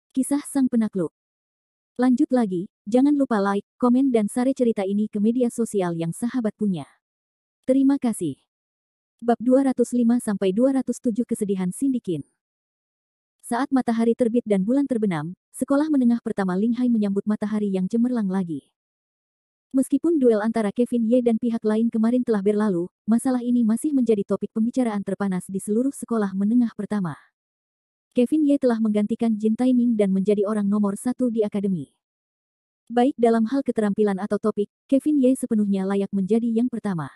Kisah Sang Penakluk. Lanjut lagi, jangan lupa like, komen dan share cerita ini ke media sosial yang sahabat punya. Terima kasih. Bab 205-207 Kesedihan Sindikin. Saat matahari terbit dan bulan terbenam, sekolah menengah pertama Linghai menyambut matahari yang cemerlang lagi. Meskipun duel antara Kevin Ye dan pihak lain kemarin telah berlalu, masalah ini masih menjadi topik pembicaraan terpanas di seluruh sekolah menengah pertama. Kevin Ye telah menggantikan Jin Taiming dan menjadi orang nomor 1 di akademi. Baik dalam hal keterampilan atau topik, Kevin Ye sepenuhnya layak menjadi yang pertama.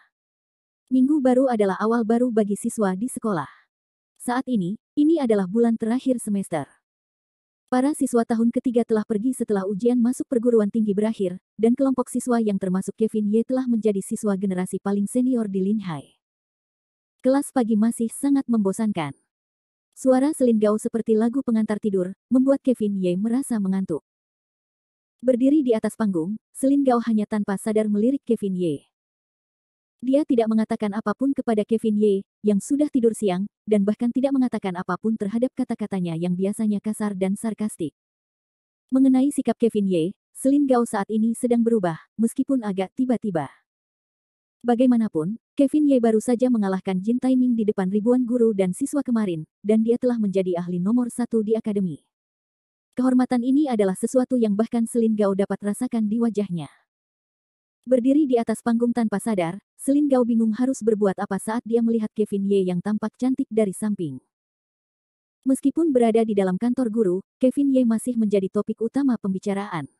Minggu baru adalah awal baru bagi siswa di sekolah. Saat ini adalah bulan terakhir semester. Para siswa tahun ketiga telah pergi setelah ujian masuk perguruan tinggi berakhir, dan kelompok siswa yang termasuk Kevin Ye telah menjadi siswa generasi paling senior di Linhai. Kelas pagi masih sangat membosankan. Suara selingau seperti lagu pengantar tidur, membuat Kevin Ye merasa mengantuk. Berdiri di atas panggung, selingau hanya tanpa sadar melirik Kevin Ye. Dia tidak mengatakan apapun kepada Kevin Ye, yang sudah tidur siang, dan bahkan tidak mengatakan apapun terhadap kata-katanya yang biasanya kasar dan sarkastik. Mengenai sikap Kevin Ye, selingau saat ini sedang berubah, meskipun agak tiba-tiba. Bagaimanapun, Kevin Ye baru saja mengalahkan Jin Taiming di depan ribuan guru dan siswa kemarin, dan dia telah menjadi ahli nomor 1 di akademi. Kehormatan ini adalah sesuatu yang bahkan selingau dapat rasakan di wajahnya. Berdiri di atas panggung tanpa sadar, selingau bingung harus berbuat apa saat dia melihat Kevin Ye yang tampak cantik dari samping. Meskipun berada di dalam kantor guru, Kevin Ye masih menjadi topik utama pembicaraan.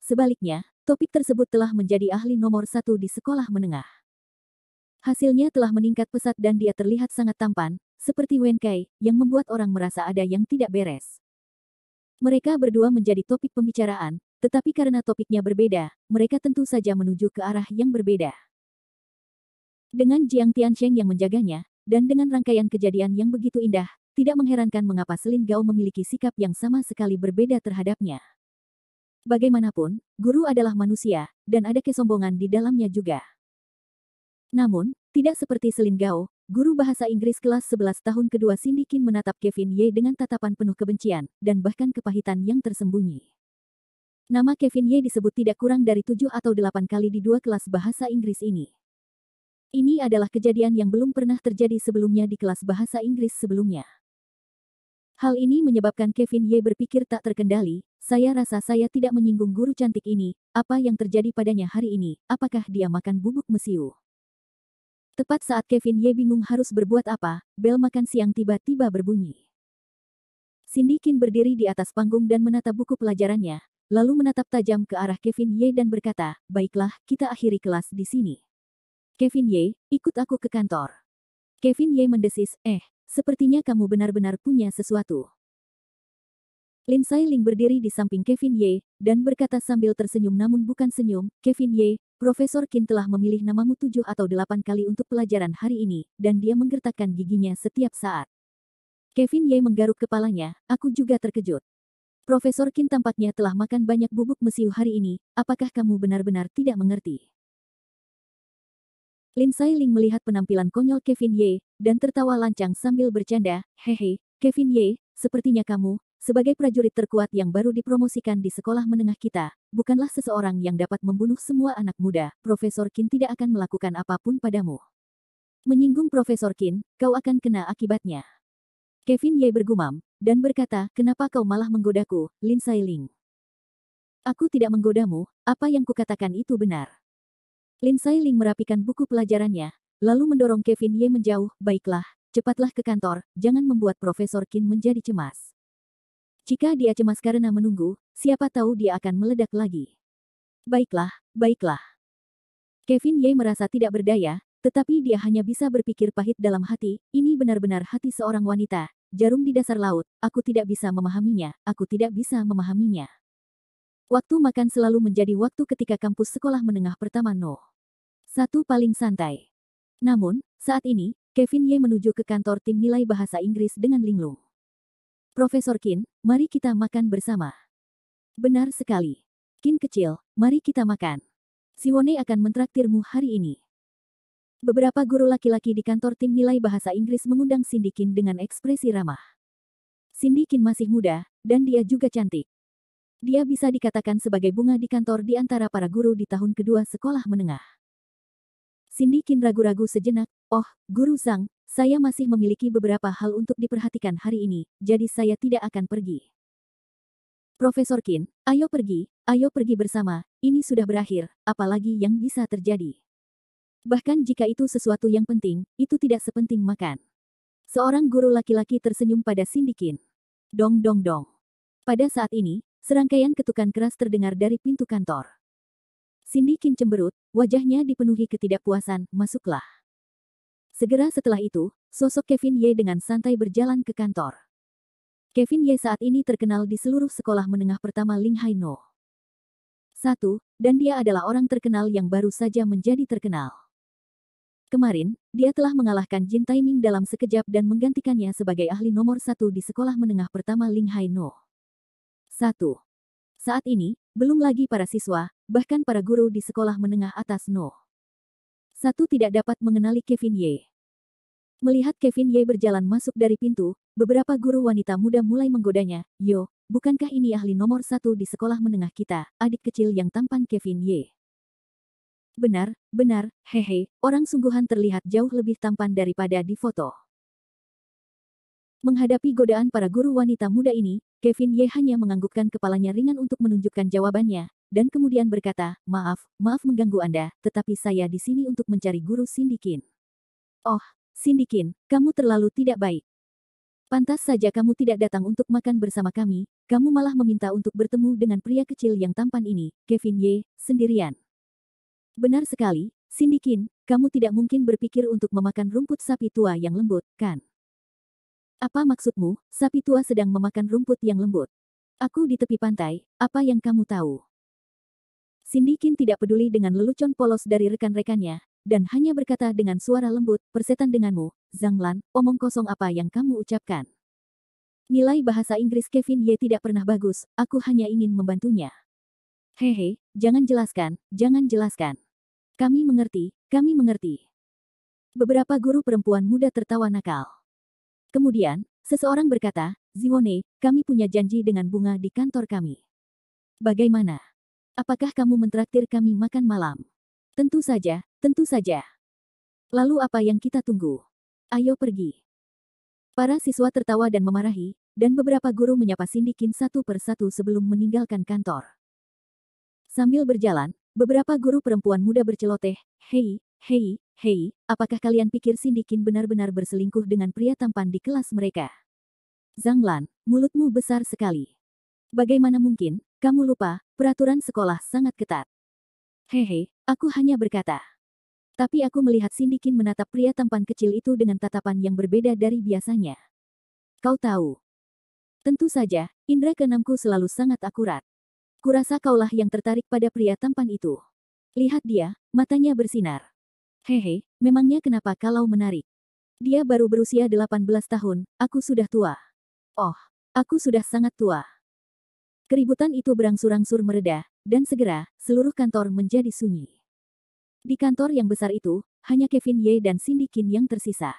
Sebaliknya, topik tersebut telah menjadi ahli nomor 1 di sekolah menengah. Hasilnya telah meningkat pesat dan dia terlihat sangat tampan, seperti Wen Kai, yang membuat orang merasa ada yang tidak beres. Mereka berdua menjadi topik pembicaraan, tetapi karena topiknya berbeda, mereka tentu saja menuju ke arah yang berbeda. Dengan Jiang Tiansheng yang menjaganya, dan dengan rangkaian kejadian yang begitu indah, tidak mengherankan mengapa Selingau memiliki sikap yang sama sekali berbeda terhadapnya. Bagaimanapun, guru adalah manusia, dan ada kesombongan di dalamnya juga. Namun, tidak seperti Selingau, guru bahasa Inggris kelas 11 tahun kedua Sindikin menatap Kevin Ye dengan tatapan penuh kebencian, dan bahkan kepahitan yang tersembunyi. Nama Kevin Ye disebut tidak kurang dari 7 atau 8 kali di 2 kelas bahasa Inggris ini. Ini adalah kejadian yang belum pernah terjadi sebelumnya di kelas bahasa Inggris sebelumnya. Hal ini menyebabkan Kevin Ye berpikir tak terkendali, saya rasa saya tidak menyinggung guru cantik ini, apa yang terjadi padanya hari ini, apakah dia makan bubuk mesiu? Tepat saat Kevin Ye bingung harus berbuat apa, bel makan siang tiba-tiba berbunyi. Sindikin berdiri di atas panggung dan menatap buku pelajarannya, lalu menatap tajam ke arah Kevin Ye dan berkata, baiklah, kita akhiri kelas di sini. Kevin Ye, ikut aku ke kantor. Kevin Ye mendesis, sepertinya kamu benar-benar punya sesuatu. Lin Sai Ling berdiri di samping Kevin Ye, dan berkata sambil tersenyum namun bukan senyum, Kevin Ye, Profesor Qin telah memilih namamu 7 atau 8 kali untuk pelajaran hari ini, dan dia menggertakkan giginya setiap saat. Kevin Ye menggaruk kepalanya, aku juga terkejut. Profesor Qin tampaknya telah makan banyak bubuk mesiu hari ini, apakah kamu benar-benar tidak mengerti? Lin Sai Ling melihat penampilan konyol Kevin Ye, dan tertawa lancang sambil bercanda, hehe, Kevin Ye, sepertinya kamu, sebagai prajurit terkuat yang baru dipromosikan di sekolah menengah kita, bukanlah seseorang yang dapat membunuh semua anak muda, Profesor Qin tidak akan melakukan apapun padamu. Menyinggung Profesor Qin, kau akan kena akibatnya. Kevin Ye bergumam, dan berkata, kenapa kau malah menggodaku, Lin Sai Ling? Aku tidak menggodamu, apa yang kukatakan itu benar. Lin Sai Ling merapikan buku pelajarannya, lalu mendorong Kevin Ye menjauh, baiklah, cepatlah ke kantor, jangan membuat Profesor Qin menjadi cemas. Jika dia cemas karena menunggu, siapa tahu dia akan meledak lagi. Baiklah, baiklah. Kevin Ye merasa tidak berdaya, tetapi dia hanya bisa berpikir pahit dalam hati, ini benar-benar hati seorang wanita, jarum di dasar laut, aku tidak bisa memahaminya, aku tidak bisa memahaminya. Waktu makan selalu menjadi waktu ketika kampus sekolah menengah pertama No. 1 paling santai. Namun, saat ini, Kevin Ye menuju ke kantor tim nilai bahasa Inggris dengan linglung. Profesor Qin, mari kita makan bersama. Benar sekali. Qin kecil, mari kita makan. Siwone akan mentraktirmu hari ini. Beberapa guru laki-laki di kantor tim nilai bahasa Inggris mengundang Sindikin dengan ekspresi ramah. Cindy Qin masih muda, dan dia juga cantik. Dia bisa dikatakan sebagai bunga di kantor di antara para guru di tahun kedua sekolah menengah. Cindy Qin ragu-ragu sejenak, "Oh, Guru Zhang, saya masih memiliki beberapa hal untuk diperhatikan hari ini, jadi saya tidak akan pergi." "Profesor Qin, ayo pergi bersama, ini sudah berakhir, apalagi yang bisa terjadi. Bahkan jika itu sesuatu yang penting, itu tidak sepenting makan." Seorang guru laki-laki tersenyum pada Cindy Qin. Dong dong dong. Pada saat ini, serangkaian ketukan keras terdengar dari pintu kantor. Cindy Qin cemberut, wajahnya dipenuhi ketidakpuasan, "Masuklah." Segera setelah itu, sosok Kevin Ye dengan santai berjalan ke kantor. Kevin Ye saat ini terkenal di seluruh sekolah menengah pertama Linghai No. 1, dan dia adalah orang terkenal yang baru saja menjadi terkenal. Kemarin, dia telah mengalahkan Jin Taiming dalam sekejap dan menggantikannya sebagai ahli nomor 1 di sekolah menengah pertama Linghai No. 1. Saat ini, belum lagi para siswa, bahkan para guru di sekolah menengah atas No. 1 tidak dapat mengenali Kevin Ye. Melihat Kevin Ye berjalan masuk dari pintu, beberapa guru wanita muda mulai menggodanya, "Yo, bukankah ini ahli nomor 1 di sekolah menengah kita, adik kecil yang tampan Kevin Ye?" Benar, hehe, orang sungguhan terlihat jauh lebih tampan daripada di foto. Menghadapi godaan para guru wanita muda ini, Kevin Ye hanya menganggukkan kepalanya ringan untuk menunjukkan jawabannya, dan kemudian berkata, maaf mengganggu Anda, tetapi saya di sini untuk mencari guru Cindy Qin." "Oh, Cindy Qin, kamu terlalu tidak baik. Pantas saja kamu tidak datang untuk makan bersama kami, kamu malah meminta untuk bertemu dengan pria kecil yang tampan ini, Kevin Ye, sendirian." "Benar sekali, Cindy Qin, kamu tidak mungkin berpikir untuk memakan rumput sapi tua yang lembut, kan? Apa maksudmu, sapi tua sedang memakan rumput yang lembut? Aku di tepi pantai, apa yang kamu tahu?" Cindy Qin tidak peduli dengan lelucon polos dari rekan-rekannya, dan hanya berkata dengan suara lembut, "Persetan denganmu, Zhang Lan, omong kosong apa yang kamu ucapkan. Nilai bahasa Inggris Kevin Ye tidak pernah bagus, aku hanya ingin membantunya." "Hehe, jangan jelaskan. Kami mengerti. Beberapa guru perempuan muda tertawa nakal. Kemudian, seseorang berkata, "Ziwone, kami punya janji dengan bunga di kantor kami. Bagaimana? Apakah kamu mentraktir kami makan malam?" Tentu saja. "Lalu apa yang kita tunggu? Ayo pergi." Para siswa tertawa dan memarahi, dan beberapa guru menyapa Cindy Qin satu persatu sebelum meninggalkan kantor. Sambil berjalan, beberapa guru perempuan muda berceloteh, Hei, apakah kalian pikir Cindy Qin benar-benar berselingkuh dengan pria tampan di kelas mereka? Zhang Lan, mulutmu besar sekali. Bagaimana mungkin, kamu lupa, peraturan sekolah sangat ketat." "Hehe, aku hanya berkata." Tapi aku melihat Cindy Qin menatap pria tampan kecil itu dengan tatapan yang berbeda dari biasanya. "Kau tahu." "Tentu saja, indera keenamku selalu sangat akurat. Kurasa kaulah yang tertarik pada pria tampan itu. Lihat dia, matanya bersinar. Hehe, memangnya kenapa kalau menarik? Dia baru berusia 18 tahun, aku sudah tua. Oh, aku sudah sangat tua." Keributan itu berangsur-angsur mereda, dan segera, seluruh kantor menjadi sunyi. Di kantor yang besar itu, hanya Kevin Ye dan Cindy Qin yang tersisa.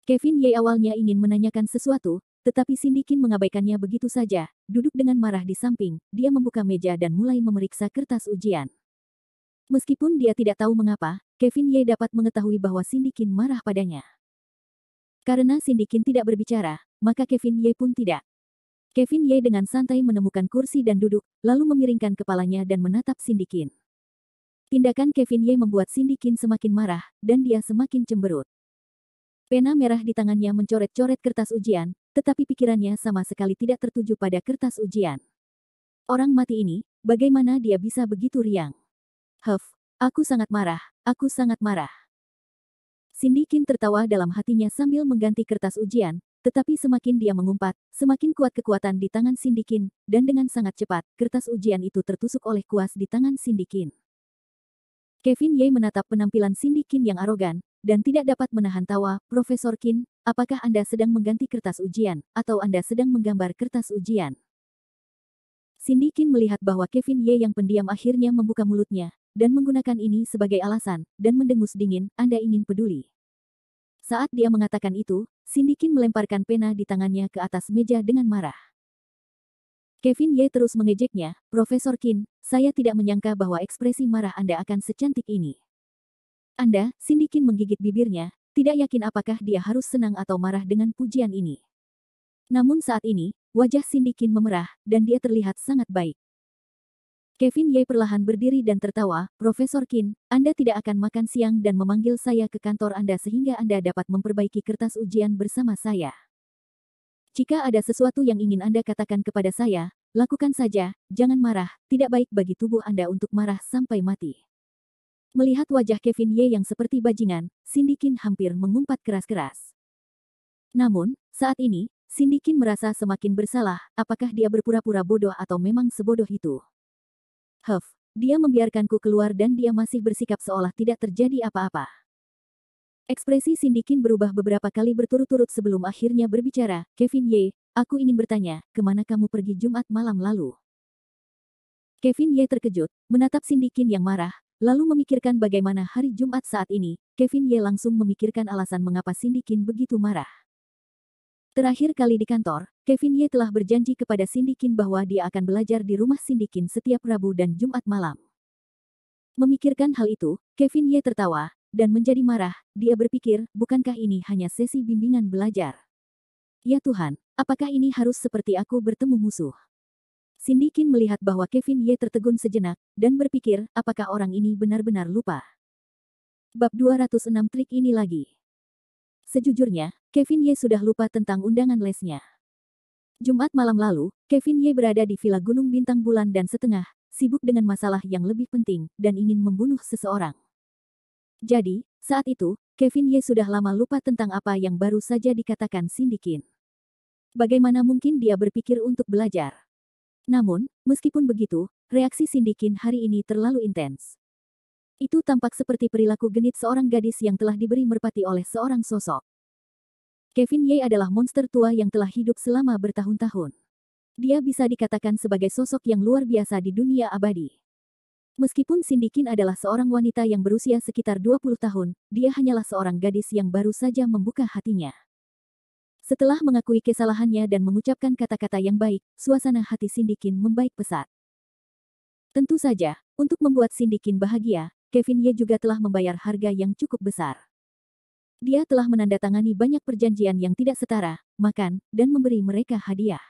Kevin Ye awalnya ingin menanyakan sesuatu, tetapi Cindy Qin mengabaikannya begitu saja, duduk dengan marah di samping, dia membuka meja dan mulai memeriksa kertas ujian. Meskipun dia tidak tahu mengapa, Kevin Ye dapat mengetahui bahwa Cindy Qin marah padanya. Karena Cindy Qin tidak berbicara, maka Kevin Ye pun tidak. Kevin Ye dengan santai menemukan kursi dan duduk, lalu memiringkan kepalanya dan menatap Cindy Qin. Tindakan Kevin Ye membuat Cindy Qin semakin marah, dan dia semakin cemberut. Pena merah di tangannya mencoret-coret kertas ujian, tetapi pikirannya sama sekali tidak tertuju pada kertas ujian. Orang mati ini, bagaimana dia bisa begitu riang? Aku sangat marah. Cindy Qin tertawa dalam hatinya sambil mengganti kertas ujian, tetapi semakin dia mengumpat, semakin kuat kekuatan di tangan Cindy Qin, dan dengan sangat cepat, kertas ujian itu tertusuk oleh kuas di tangan Cindy Qin. Kevin Ye menatap penampilan Cindy Qin yang arogan, dan tidak dapat menahan tawa. "Profesor Qin, apakah Anda sedang mengganti kertas ujian, atau Anda sedang menggambar kertas ujian?" Cindy Qin melihat bahwa Kevin Ye yang pendiam akhirnya membuka mulutnya, dan menggunakan ini sebagai alasan, dan mendengus dingin, "Anda ingin peduli. Saat dia mengatakan itu, Cindy Qin melemparkan pena di tangannya ke atas meja dengan marah. Kevin Ye terus mengejeknya, "Profesor Qin, saya tidak menyangka bahwa ekspresi marah Anda akan secantik ini." Anda, Cindy Qin menggigit bibirnya, tidak yakin apakah dia harus senang atau marah dengan pujian ini. Namun saat ini, wajah Cindy Qin memerah, dan dia terlihat sangat baik. Kevin Ye perlahan berdiri dan tertawa, "Profesor Qin, Anda tidak akan makan siang dan memanggil saya ke kantor Anda sehingga Anda dapat memperbaiki kertas ujian bersama saya. Jika ada sesuatu yang ingin Anda katakan kepada saya, lakukan saja, jangan marah, tidak baik bagi tubuh Anda untuk marah sampai mati." Melihat wajah Kevin Ye yang seperti bajingan, Cindy Qin hampir mengumpat keras-keras. Namun, saat ini, Cindy Qin merasa semakin bersalah, apakah dia berpura-pura bodoh atau memang sebodoh itu. Dia membiarkanku keluar dan dia masih bersikap seolah tidak terjadi apa-apa. Ekspresi Cindy Qin berubah beberapa kali berturut-turut sebelum akhirnya berbicara, "Kevin Ye, aku ingin bertanya, kemana kamu pergi Jumat malam lalu?" Kevin Ye terkejut, menatap Cindy Qin yang marah, lalu memikirkan bagaimana hari Jumat saat ini. Kevin Ye langsung memikirkan alasan mengapa Cindy Qin begitu marah. Terakhir kali di kantor, Kevin Ye telah berjanji kepada Cindy Qin bahwa dia akan belajar di rumah Cindy Qin setiap Rabu dan Jumat malam. Memikirkan hal itu, Kevin Ye tertawa, dan menjadi marah. Dia berpikir, bukankah ini hanya sesi bimbingan belajar? Ya Tuhan, apakah ini harus seperti aku bertemu musuh? Cindy Qin melihat bahwa Kevin Ye tertegun sejenak, dan berpikir, apakah orang ini benar-benar lupa? Bab 206 trik ini lagi. Sejujurnya, Kevin Ye sudah lupa tentang undangan lesnya. Jumat malam lalu, Kevin Ye berada di Villa Gunung Bintang Bulan dan Setengah, sibuk dengan masalah yang lebih penting, dan ingin membunuh seseorang. Jadi, saat itu, Kevin Ye sudah lama lupa tentang apa yang baru saja dikatakan Cindy Qin. Bagaimana mungkin dia berpikir untuk belajar? Namun, meskipun begitu, reaksi Cindy Qin hari ini terlalu intens. Itu tampak seperti perilaku genit seorang gadis yang telah diberi merpati oleh seorang sosok. Kevin Ye adalah monster tua yang telah hidup selama bertahun-tahun. Dia bisa dikatakan sebagai sosok yang luar biasa di dunia abadi. Meskipun Cindy Qin adalah seorang wanita yang berusia sekitar 20 tahun, dia hanyalah seorang gadis yang baru saja membuka hatinya. Setelah mengakui kesalahannya dan mengucapkan kata-kata yang baik, suasana hati Cindy Qin membaik pesat. Tentu saja, untuk membuat Cindy Qin bahagia, Kevin Ye juga telah membayar harga yang cukup besar. Dia telah menandatangani banyak perjanjian yang tidak setara, makan, dan memberi mereka hadiah.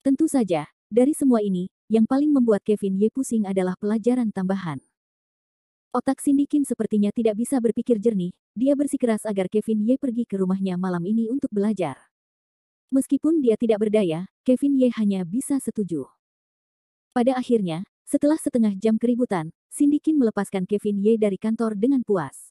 Tentu saja, dari semua ini, yang paling membuat Kevin Ye pusing adalah pelajaran tambahan. Otak Cindy Qin sepertinya tidak bisa berpikir jernih, dia bersikeras agar Kevin Ye pergi ke rumahnya malam ini untuk belajar. Meskipun dia tidak berdaya, Kevin Ye hanya bisa setuju. Pada akhirnya, setelah setengah jam keributan, Cindy Qin melepaskan Kevin Ye dari kantor dengan puas.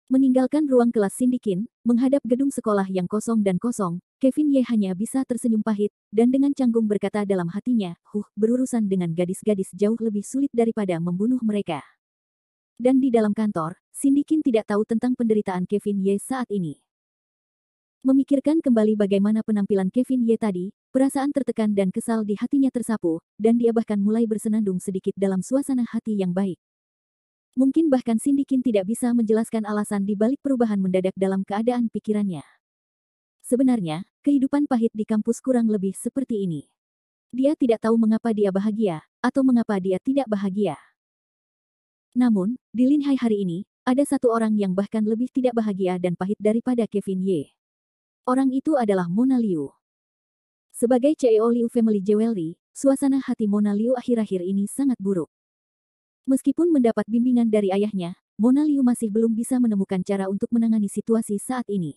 Meninggalkan ruang kelas Cindy Qin, menghadap gedung sekolah yang kosong dan kosong, Kevin Ye hanya bisa tersenyum pahit, dan dengan canggung berkata dalam hatinya, berurusan dengan gadis-gadis jauh lebih sulit daripada membunuh mereka. Dan di dalam kantor, Cindy Qin tidak tahu tentang penderitaan Kevin Ye saat ini. Memikirkan kembali bagaimana penampilan Kevin Ye tadi, perasaan tertekan dan kesal di hatinya tersapu, dan dia bahkan mulai bersenandung sedikit dalam suasana hati yang baik. Mungkin bahkan Cindy Qin tidak bisa menjelaskan alasan di balik perubahan mendadak dalam keadaan pikirannya. Sebenarnya, kehidupan pahit di kampus kurang lebih seperti ini. Dia tidak tahu mengapa dia bahagia, atau mengapa dia tidak bahagia. Namun, di Linhai hari ini, ada satu orang yang bahkan lebih tidak bahagia dan pahit daripada Kevin Ye. Orang itu adalah Mona Liu. Sebagai CEO Liu Family Jewelry, suasana hati Mona Liu akhir-akhir ini sangat buruk. Meskipun mendapat bimbingan dari ayahnya, Mona Liu masih belum bisa menemukan cara untuk menangani situasi saat ini.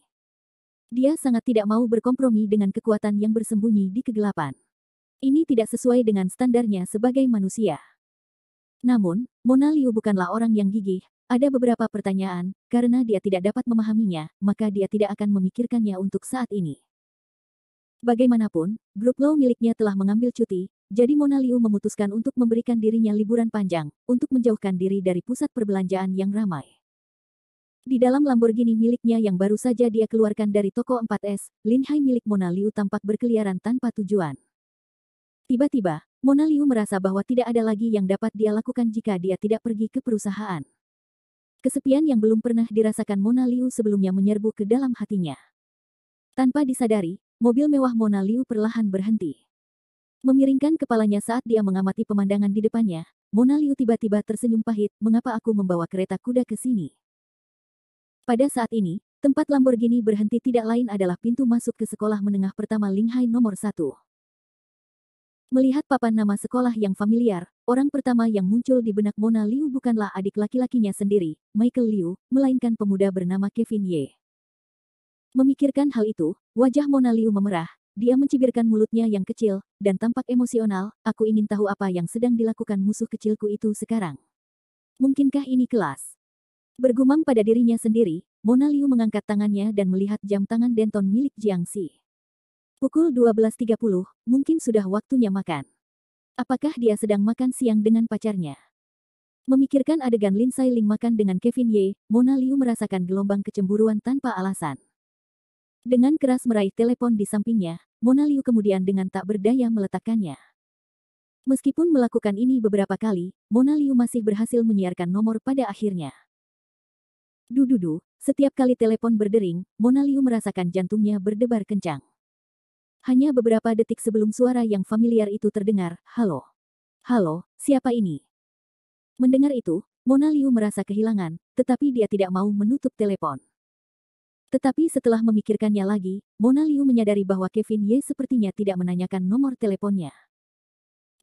Dia sangat tidak mau berkompromi dengan kekuatan yang bersembunyi di kegelapan. Ini tidak sesuai dengan standarnya sebagai manusia. Namun, Mona Liu bukanlah orang yang gigih. Ada beberapa pertanyaan, karena dia tidak dapat memahaminya, maka dia tidak akan memikirkannya untuk saat ini. Bagaimanapun, grup Law miliknya telah mengambil cuti, jadi Mona Liu memutuskan untuk memberikan dirinya liburan panjang, untuk menjauhkan diri dari pusat perbelanjaan yang ramai. Di dalam Lamborghini miliknya yang baru saja dia keluarkan dari toko 4S, Linhai milik Mona Liu tampak berkeliaran tanpa tujuan. Tiba-tiba, Mona Liu merasa bahwa tidak ada lagi yang dapat dia lakukan jika dia tidak pergi ke perusahaan. Kesepian yang belum pernah dirasakan Mona Liu sebelumnya menyerbu ke dalam hatinya. Tanpa disadari, mobil mewah Mona Liu perlahan berhenti. Memiringkan kepalanya saat dia mengamati pemandangan di depannya, Mona Liu tiba-tiba tersenyum pahit, "Mengapa aku membawa kereta kuda ke sini?" Pada saat ini, tempat Lamborghini berhenti tidak lain adalah pintu masuk ke sekolah menengah pertama Linghai nomor 1. Melihat papan nama sekolah yang familiar, orang pertama yang muncul di benak Mona Liu bukanlah adik laki-lakinya sendiri, Michael Liu, melainkan pemuda bernama Kevin Ye. Memikirkan hal itu, wajah Mona Liu memerah, dia mencibirkan mulutnya yang kecil, dan tampak emosional, "Aku ingin tahu apa yang sedang dilakukan musuh kecilku itu sekarang. Mungkinkah ini kelas?" Bergumam pada dirinya sendiri, Mona Liu mengangkat tangannya dan melihat jam tangan Denton milik Jiangxi. Pukul 12.30, mungkin sudah waktunya makan. Apakah dia sedang makan siang dengan pacarnya? Memikirkan adegan Lin Sai Ling makan dengan Kevin Ye, Mona Liu merasakan gelombang kecemburuan tanpa alasan. Dengan keras meraih telepon di sampingnya, Mona Liu kemudian dengan tak berdaya meletakkannya. Meskipun melakukan ini beberapa kali, Mona Liu masih berhasil menyiarkan nomor pada akhirnya. Dududu, setiap kali telepon berdering, Mona Liu merasakan jantungnya berdebar kencang. Hanya beberapa detik sebelum suara yang familiar itu terdengar, "Halo. Halo, siapa ini?" Mendengar itu, Mona Liu merasa kehilangan, tetapi dia tidak mau menutup telepon. Tetapi setelah memikirkannya lagi, Mona Liu menyadari bahwa Kevin Ye sepertinya tidak menanyakan nomor teleponnya.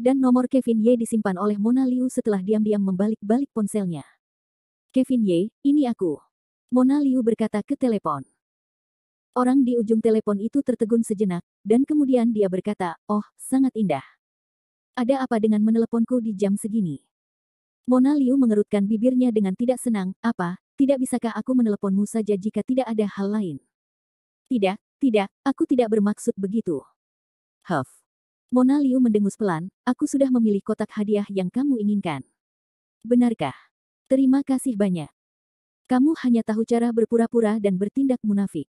Dan nomor Kevin Ye disimpan oleh Mona Liu setelah diam-diam membalik-balik ponselnya. "Kevin Ye, ini aku." Mona Liu berkata ke telepon. Orang di ujung telepon itu tertegun sejenak, dan kemudian dia berkata, "Oh, sangat indah. Ada apa dengan meneleponku di jam segini?" Mona Liu mengerutkan bibirnya dengan tidak senang, "Apa, tidak bisakah aku meneleponmu saja jika tidak ada hal lain?" "Tidak, tidak, aku tidak bermaksud begitu." "Huff." Mona Liu mendengus pelan, "Aku sudah memilih kotak hadiah yang kamu inginkan." "Benarkah? Terima kasih banyak. Kamu hanya tahu cara berpura-pura dan bertindak munafik."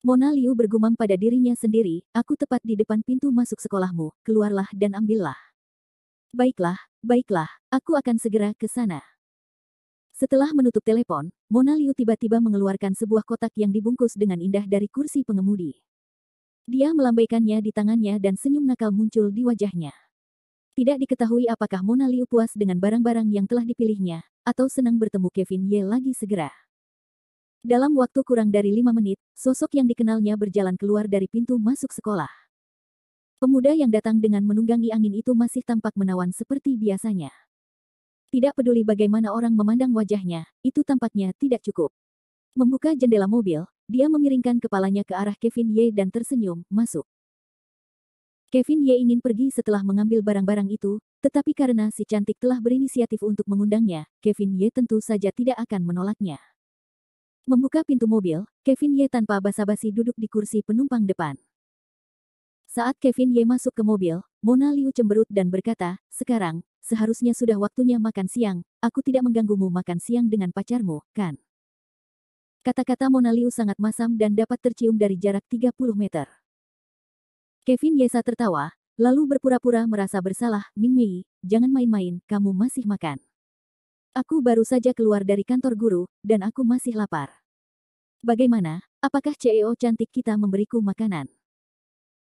Mona Liu bergumam pada dirinya sendiri, "Aku tepat di depan pintu masuk sekolahmu, keluarlah dan ambillah." "Baiklah, baiklah, aku akan segera ke sana." Setelah menutup telepon, Mona Liu tiba-tiba mengeluarkan sebuah kotak yang dibungkus dengan indah dari kursi pengemudi. Dia melambaikannya di tangannya dan senyum nakal muncul di wajahnya. Tidak diketahui apakah Mona Liu puas dengan barang-barang yang telah dipilihnya, atau senang bertemu Kevin Ye lagi segera. Dalam waktu kurang dari 5 menit, sosok yang dikenalnya berjalan keluar dari pintu masuk sekolah. Pemuda yang datang dengan menunggangi angin itu masih tampak menawan seperti biasanya. Tidak peduli bagaimana orang memandang wajahnya, itu tampaknya tidak cukup. Membuka jendela mobil, dia memiringkan kepalanya ke arah Kevin Ye dan tersenyum, "Masuk." Kevin Ye ingin pergi setelah mengambil barang-barang itu, tetapi karena si cantik telah berinisiatif untuk mengundangnya, Kevin Ye tentu saja tidak akan menolaknya. Membuka pintu mobil, Kevin Ye tanpa basa-basi duduk di kursi penumpang depan. Saat Kevin Ye masuk ke mobil, Mona Liu cemberut dan berkata, "Sekarang, seharusnya sudah waktunya makan siang, aku tidak mengganggumu makan siang dengan pacarmu, kan?" Kata-kata Mona Liu sangat masam dan dapat tercium dari jarak 30 meter. Kevin Yesa tertawa, lalu berpura-pura merasa bersalah, "Ming Mei, jangan main-main, kamu masih makan. Aku baru saja keluar dari kantor guru, dan aku masih lapar. Bagaimana, apakah CEO cantik kita memberiku makanan?"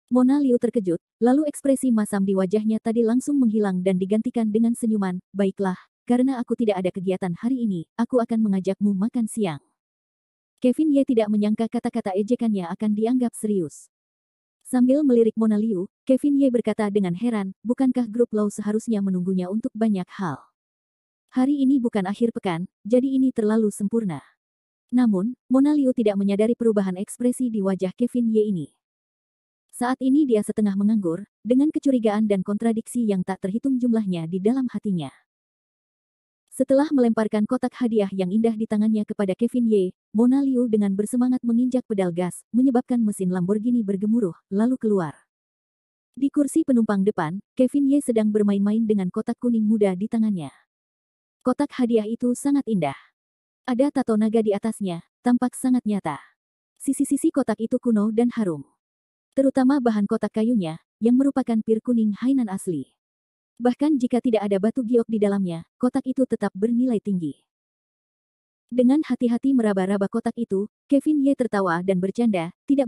Mona Liu terkejut, lalu ekspresi masam di wajahnya tadi langsung menghilang dan digantikan dengan senyuman, "Baiklah, karena aku tidak ada kegiatan hari ini, aku akan mengajakmu makan siang." Kevin Ye tidak menyangka kata-kata ejekannya akan dianggap serius. Sambil melirik Mona Liu, Kevin Ye berkata dengan heran, "Bukankah grup Lau seharusnya menunggunya untuk banyak hal? Hari ini bukan akhir pekan, jadi ini terlalu sempurna." Namun, Mona Liu tidak menyadari perubahan ekspresi di wajah Kevin Ye ini. Saat ini dia setengah menganggur, dengan kecurigaan dan kontradiksi yang tak terhitung jumlahnya di dalam hatinya. Setelah melemparkan kotak hadiah yang indah di tangannya kepada Kevin Ye, Mona Liu dengan bersemangat menginjak pedal gas, menyebabkan mesin Lamborghini bergemuruh, lalu keluar. Di kursi penumpang depan, Kevin Ye sedang bermain-main dengan kotak kuning muda di tangannya. Kotak hadiah itu sangat indah. Ada tato naga di atasnya, tampak sangat nyata. Sisi-sisi kotak itu kuno dan harum. Terutama bahan kotak kayunya, yang merupakan pir kuning Hainan asli. Bahkan jika tidak ada batu giok di dalamnya, kotak itu tetap bernilai tinggi. Dengan hati-hati meraba-raba kotak itu, Kevin Ye tertawa dan bercanda, tidak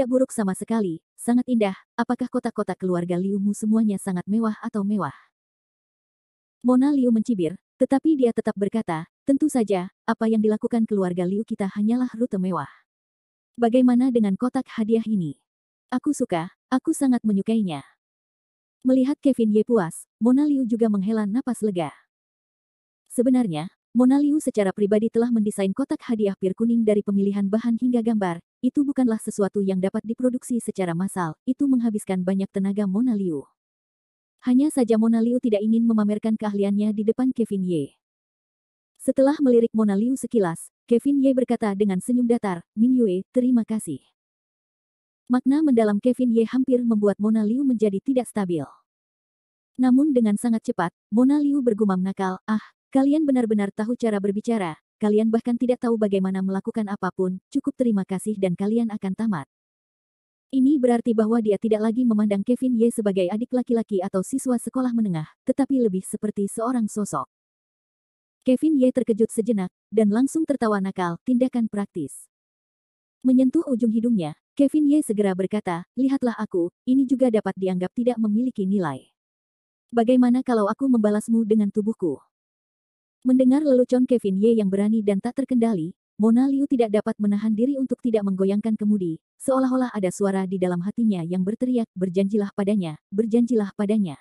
buruk sama sekali, sangat indah, apakah kotak-kotak keluarga Liu-mu semuanya sangat mewah atau mewah? Mona Liu mencibir, tetapi dia tetap berkata, tentu saja, apa yang dilakukan keluarga Liu kita hanyalah rute mewah. Bagaimana dengan kotak hadiah ini? Aku suka, aku sangat menyukainya. Melihat Kevin Ye puas, Mona Liu juga menghela napas lega. Sebenarnya, Mona Liu secara pribadi telah mendesain kotak hadiah pir kuning dari pemilihan bahan hingga gambar. Itu bukanlah sesuatu yang dapat diproduksi secara massal, itu menghabiskan banyak tenaga Mona Liu. Hanya saja Mona Liu tidak ingin memamerkan keahliannya di depan Kevin Ye. Setelah melirik Mona Liu sekilas, Kevin Ye berkata dengan senyum datar, Min Yue, terima kasih. Makna mendalam Kevin Ye hampir membuat Mona Liu menjadi tidak stabil. Namun dengan sangat cepat, Mona Liu bergumam nakal, kalian benar-benar tahu cara berbicara, kalian bahkan tidak tahu bagaimana melakukan apapun, cukup terima kasih dan kalian akan tamat. Ini berarti bahwa dia tidak lagi memandang Kevin Ye sebagai adik laki-laki atau siswa sekolah menengah, tetapi lebih seperti seorang sosok. Kevin Ye terkejut sejenak, dan langsung tertawa nakal, tindakan praktis. Menyentuh ujung hidungnya, Kevin Ye segera berkata, lihatlah aku, ini juga dapat dianggap tidak memiliki nilai. Bagaimana kalau aku membalasmu dengan tubuhku? Mendengar lelucon Kevin Ye yang berani dan tak terkendali, Mona Liu tidak dapat menahan diri untuk tidak menggoyangkan kemudi, seolah-olah ada suara di dalam hatinya yang berteriak, berjanjilah padanya, berjanjilah padanya.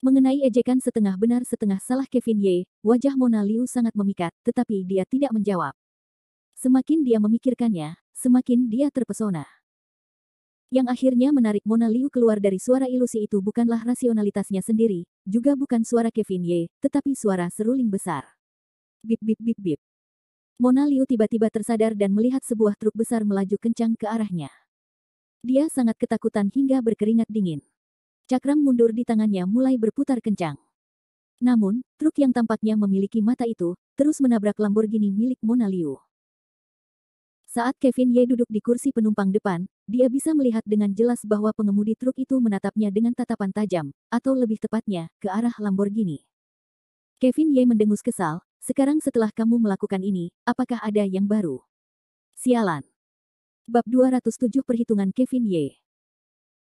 Mengenai ejekan setengah benar setengah salah Kevin Ye, wajah Mona Liu sangat memikat, tetapi dia tidak menjawab. Semakin dia memikirkannya, semakin dia terpesona. Yang akhirnya menarik Mona Liu keluar dari suara ilusi itu bukanlah rasionalitasnya sendiri, juga bukan suara Kevin Ye, tetapi suara seruling besar. Bip bip bip bip. Mona Liu tiba-tiba tersadar dan melihat sebuah truk besar melaju kencang ke arahnya. Dia sangat ketakutan hingga berkeringat dingin. Cakram mundur di tangannya mulai berputar kencang. Namun, truk yang tampaknya memiliki mata itu, terus menabrak Lamborghini milik Mona Liu. Saat Kevin Ye duduk di kursi penumpang depan, dia bisa melihat dengan jelas bahwa pengemudi truk itu menatapnya dengan tatapan tajam, atau lebih tepatnya, ke arah Lamborghini. Kevin Ye mendengus kesal, sekarang setelah kamu melakukan ini, apakah ada yang baru? Sialan. Bab 207 Perhitungan Kevin Ye.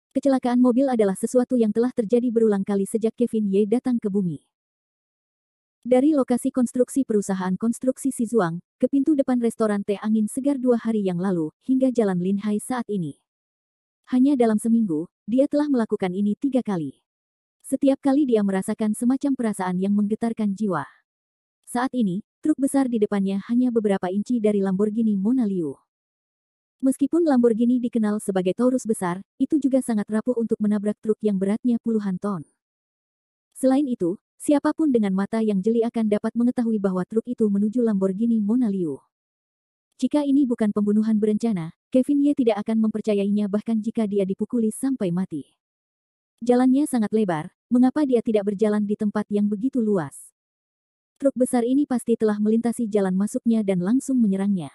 Kecelakaan mobil adalah sesuatu yang telah terjadi berulang kali sejak Kevin Ye datang ke bumi. Dari lokasi konstruksi perusahaan konstruksi Sizuang, ke pintu depan restoran teh angin segar 2 hari yang lalu, hingga jalan Linhai saat ini. Hanya dalam seminggu, dia telah melakukan ini 3 kali. Setiap kali dia merasakan semacam perasaan yang menggetarkan jiwa. Saat ini, truk besar di depannya hanya beberapa inci dari Lamborghini Mona Liu. Meskipun Lamborghini dikenal sebagai Taurus besar, itu juga sangat rapuh untuk menabrak truk yang beratnya puluhan ton. Selain itu, siapapun dengan mata yang jeli akan dapat mengetahui bahwa truk itu menuju Lamborghini Mona Liu. Jika ini bukan pembunuhan berencana, Kevin Ye tidak akan mempercayainya bahkan jika dia dipukuli sampai mati. Jalannya sangat lebar, mengapa dia tidak berjalan di tempat yang begitu luas? Truk besar ini pasti telah melintasi jalan masuknya dan langsung menyerangnya.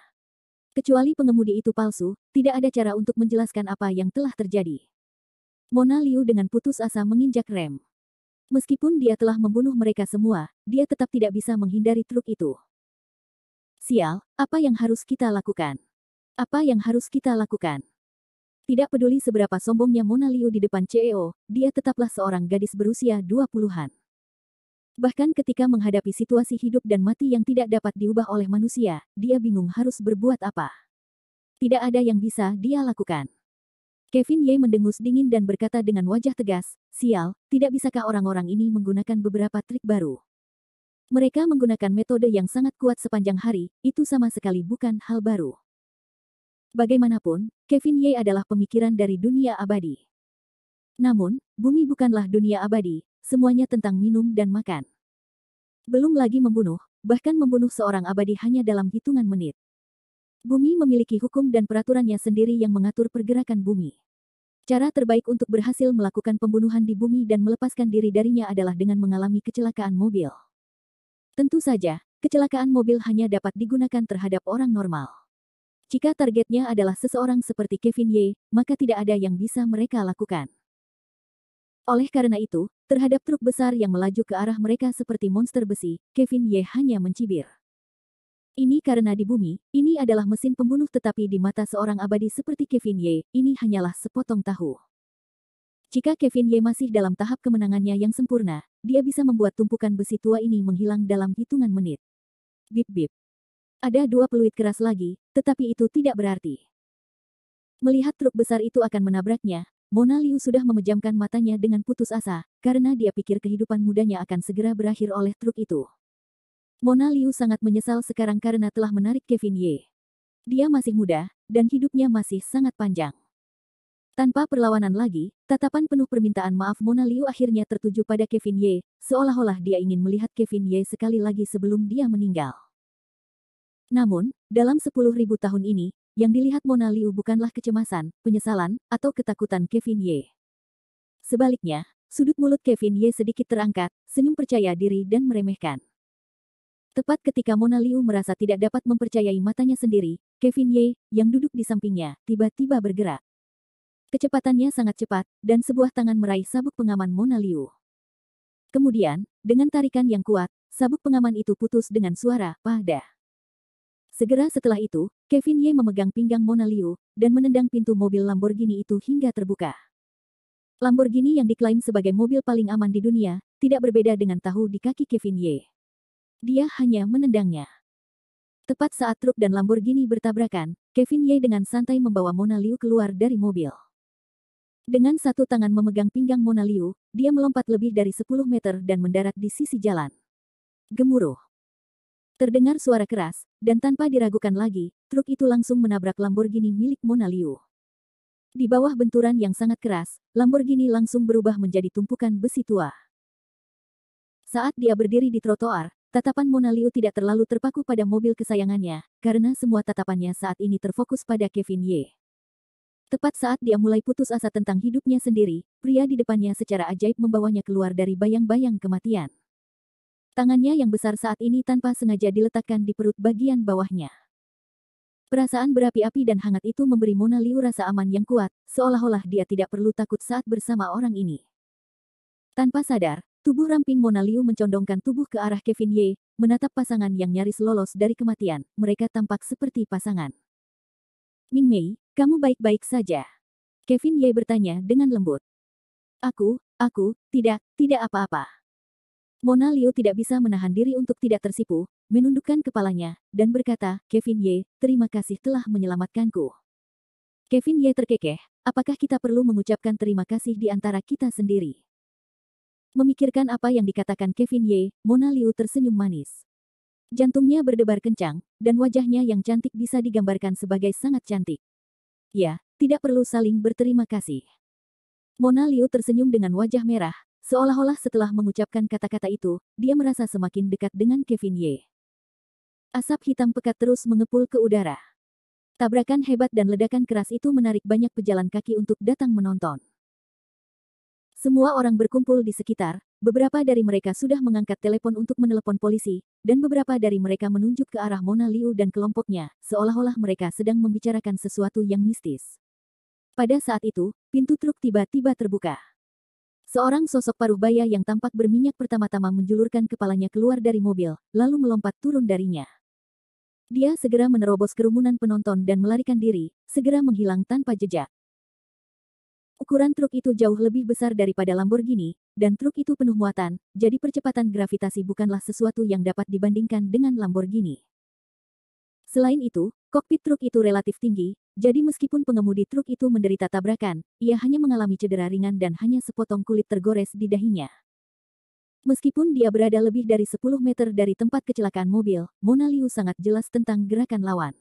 Kecuali pengemudi itu palsu, tidak ada cara untuk menjelaskan apa yang telah terjadi. Mona Liu dengan putus asa menginjak rem. Meskipun dia telah membunuh mereka semua, dia tetap tidak bisa menghindari truk itu. Sial, apa yang harus kita lakukan? Apa yang harus kita lakukan? Tidak peduli seberapa sombongnya Mona Liu di depan CEO, dia tetaplah seorang gadis berusia 20-an. Bahkan ketika menghadapi situasi hidup dan mati yang tidak dapat diubah oleh manusia, dia bingung harus berbuat apa. Tidak ada yang bisa dia lakukan. Kevin Ye mendengus dingin dan berkata dengan wajah tegas, sial, tidak bisakah orang-orang ini menggunakan beberapa trik baru? Mereka menggunakan metode yang sangat kuat sepanjang hari, itu sama sekali bukan hal baru. Bagaimanapun, Kevin Ye adalah pemikiran dari dunia abadi. Namun, bumi bukanlah dunia abadi, semuanya tentang minum dan makan. Belum lagi membunuh, bahkan membunuh seorang abadi hanya dalam hitungan menit. Bumi memiliki hukum dan peraturannya sendiri yang mengatur pergerakan bumi. Cara terbaik untuk berhasil melakukan pembunuhan di bumi dan melepaskan diri darinya adalah dengan mengalami kecelakaan mobil. Tentu saja, kecelakaan mobil hanya dapat digunakan terhadap orang normal. Jika targetnya adalah seseorang seperti Kevin Ye, maka tidak ada yang bisa mereka lakukan. Oleh karena itu, terhadap truk besar yang melaju ke arah mereka seperti monster besi, Kevin Ye hanya mencibir. Ini karena di bumi, ini adalah mesin pembunuh tetapi di mata seorang abadi seperti Kevin Ye, ini hanyalah sepotong tahu. Jika Kevin Ye masih dalam tahap kemenangannya yang sempurna, dia bisa membuat tumpukan besi tua ini menghilang dalam hitungan menit. Bip-bip. Ada dua peluit keras lagi, tetapi itu tidak berarti. Melihat truk besar itu akan menabraknya, Mona Liu sudah memejamkan matanya dengan putus asa, karena dia pikir kehidupan mudanya akan segera berakhir oleh truk itu. Mona Liu sangat menyesal sekarang karena telah menarik Kevin Ye. Dia masih muda, dan hidupnya masih sangat panjang. Tanpa perlawanan lagi, tatapan penuh permintaan maaf Mona Liu akhirnya tertuju pada Kevin Ye, seolah-olah dia ingin melihat Kevin Ye sekali lagi sebelum dia meninggal. Namun, dalam 10.000 tahun ini, yang dilihat Mona Liu bukanlah kecemasan, penyesalan, atau ketakutan Kevin Ye. Sebaliknya, sudut mulut Kevin Ye sedikit terangkat, senyum percaya diri dan meremehkan. Tepat ketika Mona Liu merasa tidak dapat mempercayai matanya sendiri, Kevin Ye, yang duduk di sampingnya, tiba-tiba bergerak. Kecepatannya sangat cepat, dan sebuah tangan meraih sabuk pengaman Mona Liu. Kemudian, dengan tarikan yang kuat, sabuk pengaman itu putus dengan suara "pada". Segera setelah itu, Kevin Ye memegang pinggang Mona Liu, dan menendang pintu mobil Lamborghini itu hingga terbuka. Lamborghini yang diklaim sebagai mobil paling aman di dunia, tidak berbeda dengan tahu di kaki Kevin Ye. Dia hanya menendangnya. Tepat saat truk dan Lamborghini bertabrakan, Kevin Ye dengan santai membawa Mona Liu keluar dari mobil. Dengan satu tangan memegang pinggang Mona Liu, dia melompat lebih dari 10 meter dan mendarat di sisi jalan. Gemuruh. Terdengar suara keras, dan tanpa diragukan lagi, truk itu langsung menabrak Lamborghini milik Mona Liu. Di bawah benturan yang sangat keras, Lamborghini langsung berubah menjadi tumpukan besi tua. Saat dia berdiri di trotoar, tatapan Mona Liu tidak terlalu terpaku pada mobil kesayangannya, karena semua tatapannya saat ini terfokus pada Kevin Ye. Tepat saat dia mulai putus asa tentang hidupnya sendiri, pria di depannya secara ajaib membawanya keluar dari bayang-bayang kematian. Tangannya yang besar saat ini tanpa sengaja diletakkan di perut bagian bawahnya. Perasaan berapi-api dan hangat itu memberi Mona Liu rasa aman yang kuat, seolah-olah dia tidak perlu takut saat bersama orang ini. Tanpa sadar, tubuh ramping Mona Liu mencondongkan tubuh ke arah Kevin Ye, menatap pasangan yang nyaris lolos dari kematian. Mereka tampak seperti pasangan. Ming Mei, kamu baik-baik saja? Kevin Ye bertanya dengan lembut. Aku, tidak apa-apa. Mona Liu tidak bisa menahan diri untuk tidak tersipu, menundukkan kepalanya, dan berkata, Kevin Ye, terima kasih telah menyelamatkanku. Kevin Ye terkekeh, apakah kita perlu mengucapkan terima kasih di antara kita sendiri? Memikirkan apa yang dikatakan Kevin Ye, Mona Liu tersenyum manis. Jantungnya berdebar kencang, dan wajahnya yang cantik bisa digambarkan sebagai sangat cantik. Ya, tidak perlu saling berterima kasih. Mona Liu tersenyum dengan wajah merah, seolah-olah setelah mengucapkan kata-kata itu, dia merasa semakin dekat dengan Kevin Ye. Asap hitam pekat terus mengepul ke udara. Tabrakan hebat dan ledakan keras itu menarik banyak pejalan kaki untuk datang menonton. Semua orang berkumpul di sekitar, beberapa dari mereka sudah mengangkat telepon untuk menelepon polisi, dan beberapa dari mereka menunjuk ke arah Mona Liu dan kelompoknya, seolah-olah mereka sedang membicarakan sesuatu yang mistis. Pada saat itu, pintu truk tiba-tiba terbuka. Seorang sosok paruh baya yang tampak berminyak pertama-tama menjulurkan kepalanya keluar dari mobil, lalu melompat turun darinya. Dia segera menerobos kerumunan penonton dan melarikan diri, segera menghilang tanpa jejak. Ukuran truk itu jauh lebih besar daripada Lamborghini, dan truk itu penuh muatan, jadi percepatan gravitasi bukanlah sesuatu yang dapat dibandingkan dengan Lamborghini. Selain itu, kokpit truk itu relatif tinggi, jadi meskipun pengemudi truk itu menderita tabrakan, ia hanya mengalami cedera ringan dan hanya sepotong kulit tergores di dahinya. Meskipun dia berada lebih dari 10 meter dari tempat kecelakaan mobil, Mona Liu sangat jelas tentang gerakan lawan.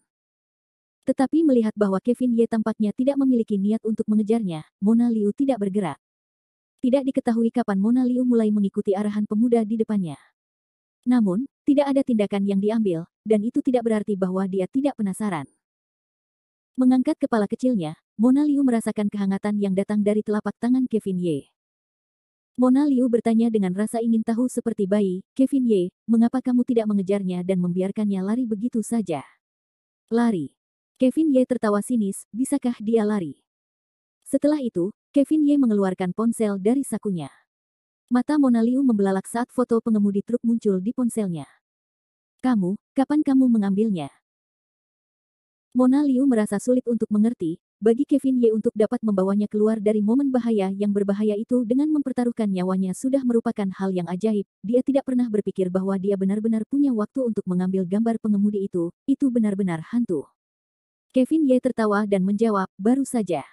Tetapi melihat bahwa Kevin Ye tampaknya tidak memiliki niat untuk mengejarnya, Mona Liu tidak bergerak. Tidak diketahui kapan Mona Liu mulai mengikuti arahan pemuda di depannya. Namun, tidak ada tindakan yang diambil, dan itu tidak berarti bahwa dia tidak penasaran. Mengangkat kepala kecilnya, Mona Liu merasakan kehangatan yang datang dari telapak tangan Kevin Ye. Mona Liu bertanya dengan rasa ingin tahu seperti bayi, Kevin Ye, mengapa kamu tidak mengejarnya dan membiarkannya lari begitu saja? Lari. Kevin Ye tertawa sinis, bisakah dia lari? Setelah itu, Kevin Ye mengeluarkan ponsel dari sakunya. Mata Mona Liu membelalak saat foto pengemudi truk muncul di ponselnya. Kapan kamu mengambilnya? Mona Liu merasa sulit untuk mengerti, bagi Kevin Ye untuk dapat membawanya keluar dari momen bahaya yang berbahaya itu dengan mempertaruhkan nyawanya sudah merupakan hal yang ajaib. Dia tidak pernah berpikir bahwa dia benar-benar punya waktu untuk mengambil gambar pengemudi itu benar-benar hantu. Kevin Ye tertawa dan menjawab, baru saja.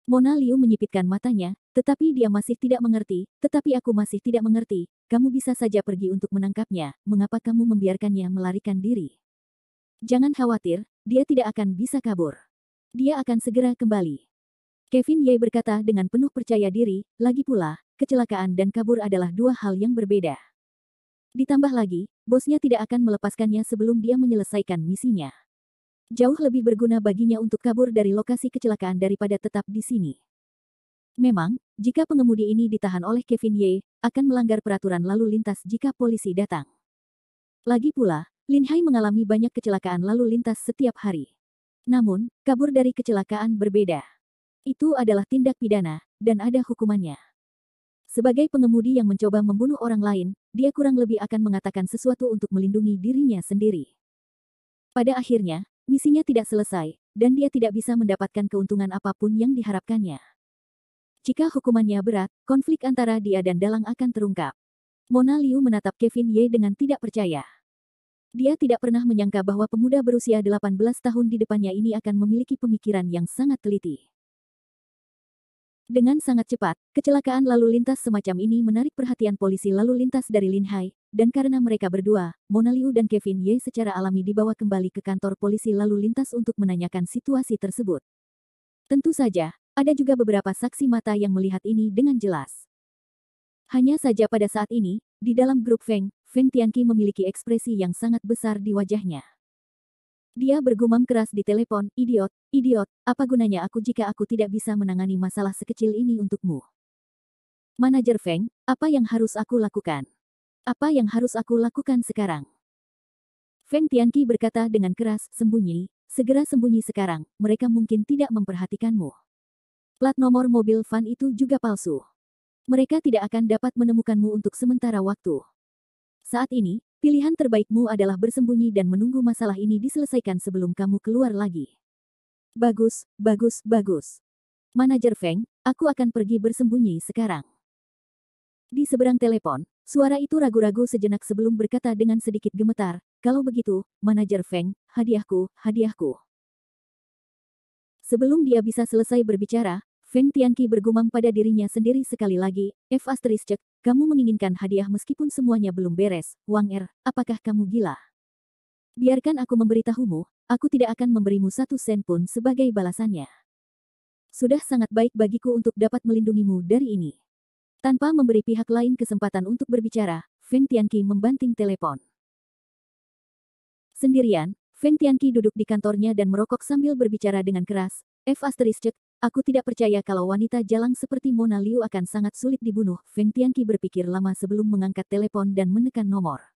Mona Liu menyipitkan matanya, tetapi dia masih tidak mengerti, tetapi aku masih tidak mengerti, kamu bisa saja pergi untuk menangkapnya, mengapa kamu membiarkannya melarikan diri? Jangan khawatir, dia tidak akan bisa kabur. Dia akan segera kembali. Kevin Ye berkata dengan penuh percaya diri, lagi pula, kecelakaan dan kabur adalah dua hal yang berbeda. Ditambah lagi, bosnya tidak akan melepaskannya sebelum dia menyelesaikan misinya. Jauh lebih berguna baginya untuk kabur dari lokasi kecelakaan daripada tetap di sini. Memang, jika pengemudi ini ditahan oleh Kevin Ye, akan melanggar peraturan lalu lintas jika polisi datang. Lagi pula, Lin Hai mengalami banyak kecelakaan lalu lintas setiap hari. Namun, kabur dari kecelakaan berbeda. Itu adalah tindak pidana, dan ada hukumannya. Sebagai pengemudi yang mencoba membunuh orang lain, dia kurang lebih akan mengatakan sesuatu untuk melindungi dirinya sendiri. Pada akhirnya, misinya tidak selesai, dan dia tidak bisa mendapatkan keuntungan apapun yang diharapkannya. Jika hukumannya berat, konflik antara dia dan Dalang akan terungkap. Mona Liu menatap Kevin Ye dengan tidak percaya. Dia tidak pernah menyangka bahwa pemuda berusia 18 tahun di depannya ini akan memiliki pemikiran yang sangat teliti. Dengan sangat cepat, kecelakaan lalu lintas semacam ini menarik perhatian polisi lalu lintas dari Lin Hai, dan karena mereka berdua, Mona Liu dan Kevin Ye secara alami dibawa kembali ke kantor polisi lalu lintas untuk menanyakan situasi tersebut. Tentu saja, ada juga beberapa saksi mata yang melihat ini dengan jelas. Hanya saja pada saat ini, di dalam grup Feng Tianqi memiliki ekspresi yang sangat besar di wajahnya. Dia bergumam keras di telepon, idiot, apa gunanya aku jika aku tidak bisa menangani masalah sekecil ini untukmu? Manajer Feng, apa yang harus aku lakukan? Apa yang harus aku lakukan sekarang? Feng Tianqi berkata dengan keras, segera sembunyi sekarang, mereka mungkin tidak memperhatikanmu. Plat nomor mobil van itu juga palsu. Mereka tidak akan dapat menemukanmu untuk sementara waktu. Saat ini, pilihan terbaikmu adalah bersembunyi dan menunggu masalah ini diselesaikan sebelum kamu keluar lagi. Bagus. Manajer Feng, aku akan pergi bersembunyi sekarang. Di seberang telepon, suara itu ragu-ragu sejenak sebelum berkata dengan sedikit gemetar, kalau begitu, Manajer Feng, hadiahku. Sebelum dia bisa selesai berbicara, Feng Tianqi bergumam pada dirinya sendiri sekali lagi, kamu menginginkan hadiah meskipun semuanya belum beres, Wang apakah kamu gila? Biarkan aku memberitahumu, aku tidak akan memberimu 1 sen pun sebagai balasannya. Sudah sangat baik bagiku untuk dapat melindungimu dari ini. Tanpa memberi pihak lain kesempatan untuk berbicara, Feng Tianqi membanting telepon. Sendirian, Feng Tianqi duduk di kantornya dan merokok sambil berbicara dengan keras, aku tidak percaya kalau wanita jalang seperti Mona Liu akan sangat sulit dibunuh. Feng Tianqi berpikir lama sebelum mengangkat telepon dan menekan nomor.